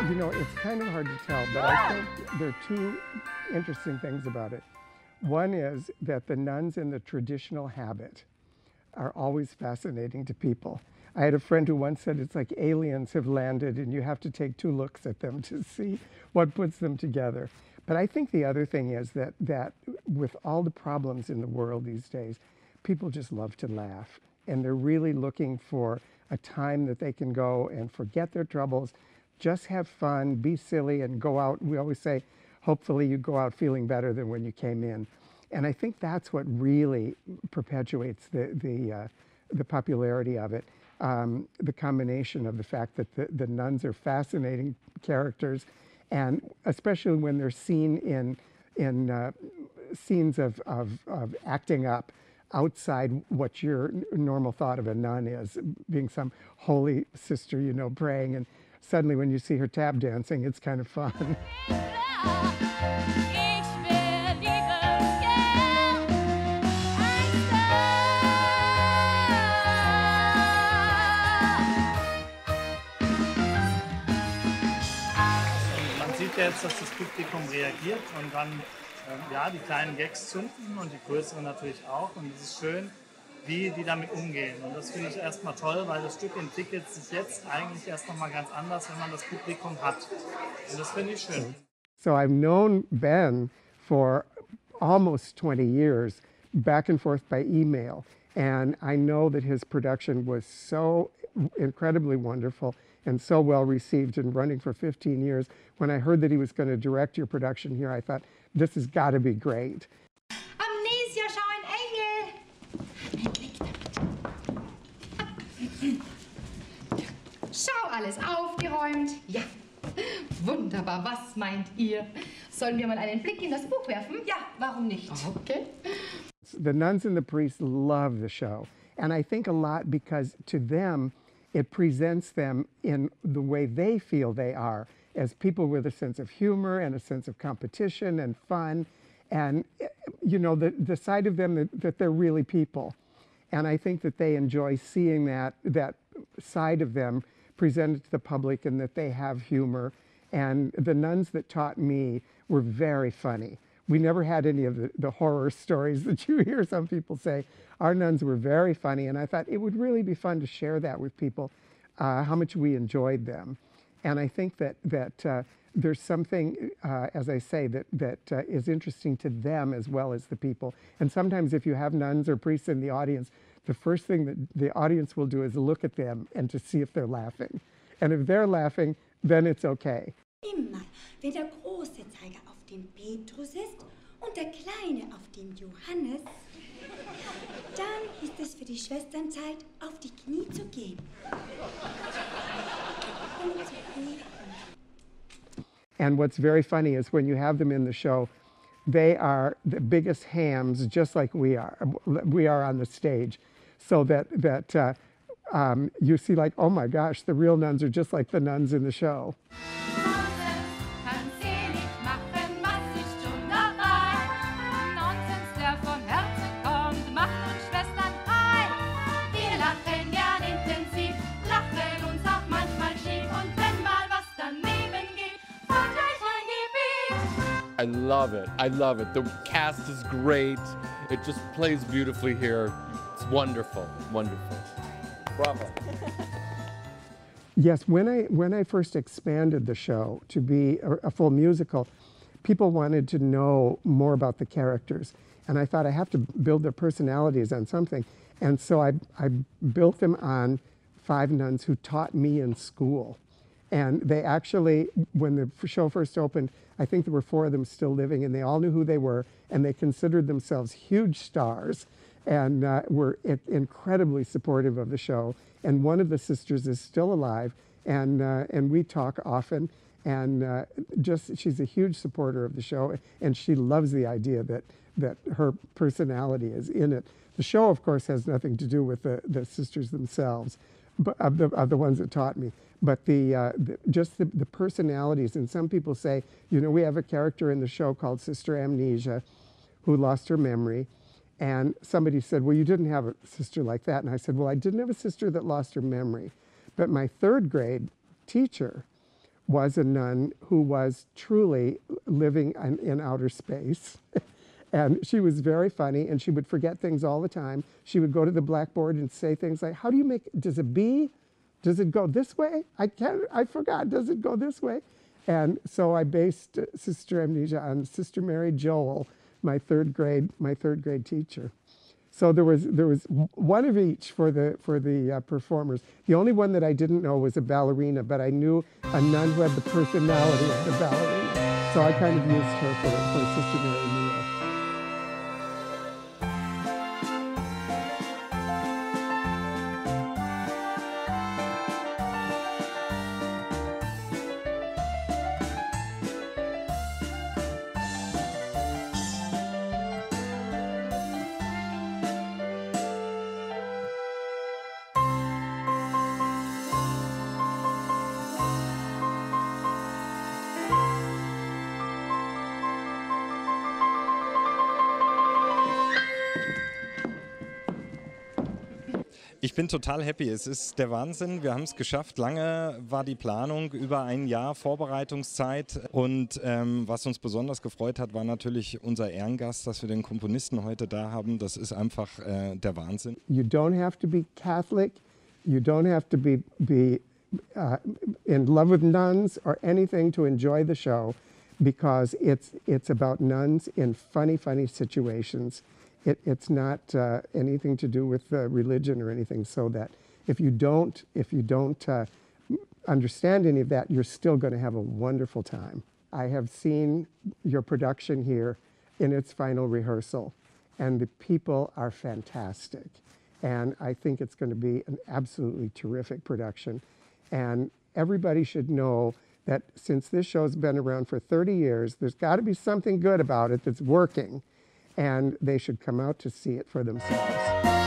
You know, it's kind of hard to tell, but I think there are two interesting things about it. One is that the nuns in the traditional habit are always fascinating to people. I had a friend who once said it's like aliens have landed and you have to take two looks at them to see what puts them together. But I think the other thing is that with all the problems in the world these days, people just love to laugh. And they're really looking for a time that they can go and forget their troubles, just have fun, be silly, and go out. We always say, hopefully you go out feeling better than when you came in. And I think that's what really perpetuates the popularity of it. The combination of the fact that the nuns are fascinating characters, and especially when they're seen in scenes of acting up outside what your normal thought of a nun is, being some holy sister, you know, praying, and suddenly when you see her tap dancing, it's kind of fun. Jetzt, dass das Publikum reagiert und dann ja, die kleinen Gags zünden und die größeren natürlich auch. Und es ist schön, wie die damit umgehen. Und das finde ich erstmal toll, weil das Stück entwickelt sich jetzt eigentlich erst nochmal ganz anders, wenn man das Publikum hat. Und das finde ich schön. So I've known Ben for almost 20 years, back and forth by email. And I know that his production was so incredibly wonderful and so well received and running for 15 years. When I heard that he was going to direct your production here, I thought, this has got to be great. Amnesia, schau ein Engel! Schau, alles aufgeräumt. Ja, wunderbar. Was meint ihr? Sollen wir mal einen Blick in das Buch werfen? Ja, warum nicht? Okay. The nuns and the priests love the show. And I think a lot because to them, it presents them in the way they feel they are, as people with a sense of humor and a sense of competition and fun, and you know, the side of them that they're really people. And I think that they enjoy seeing that side of them presented to the public, and that they have humor. And the nuns that taught me were very funny. We never had any of the horror stories that you hear some people say. Our nuns were very funny, and I thought it would really be fun to share that with people, how much we enjoyed them. And I think that there's something, as I say, that is interesting to them as well as the people. And sometimes if you have nuns or priests in the audience, the first thing that the audience will do is look at them and to see if they're laughing. And if they're laughing, then it's okay. Immer, wenn der große Zeiger auf dem Petrus ist und der kleine auf dem Johannes, dann ist es für die Schwestern Zeit, auf die Knie zu gehen. Und zu beten. And what's very funny is when you have them in the show, they are the biggest hams, just like we are. We are on the stage, so that you see, like, oh my gosh, the real nuns are just like the nuns in the show. I love it. I love it. The cast is great. It just plays beautifully here. It's wonderful, wonderful. Bravo. Yes, when I first expanded the show to be a full musical, people wanted to know more about the characters. And I thought I have to build their personalities on something. And so I built them on 5 nuns who taught me in school. And they actually, when the show first opened, I think there were 4 of them still living, and they all knew who they were, and they considered themselves huge stars, and were incredibly supportive of the show. And one of the sisters is still alive, and we talk often, and she's a huge supporter of the show, and she loves the idea that her personality is in it. The show, of course, has nothing to do with the sisters themselves, but of the ones that taught me. But just the personalities, and some people say, you know, we have a character in the show called Sister Amnesia who lost her memory. And somebody said, well, you didn't have a sister like that. And I said, well, I didn't have a sister that lost her memory. But my 3rd grade teacher was a nun who was truly living in outer space. And she was very funny, and she would forget things all the time. She would go to the blackboard and say things like, how do you make, does it be? Does it go this way? I forgot, does it go this way? And so I based Sister Amnesia on Sister Mary Joel, my third grade teacher. So there was one of each for the performers. The only one that I didn't know was a ballerina, but I knew a nun who had the personality of the ballerina. So I kind of used her for Sister Mary Joel. Ich bin total happy. Es ist der Wahnsinn. Wir haben es geschafft. Lange war die Planung, über ein Jahr Vorbereitungszeit. Und was uns besonders gefreut hat, war natürlich unser Ehrengast, dass wir den Komponisten heute da haben. Das ist einfach der Wahnsinn. You don't have to be Catholic. You don't have to be in love with nuns or anything to enjoy the show, because it's about nuns in funny situations. It's not anything to do with religion or anything, so that if you don't understand any of that, you're still going to have a wonderful time. I have seen your production here in its final rehearsal, and the people are fantastic. And I think it's going to be an absolutely terrific production. And everybody should know that since this show's been around for 30 years, there's got to be something good about it that's working. And they should come out to see it for themselves.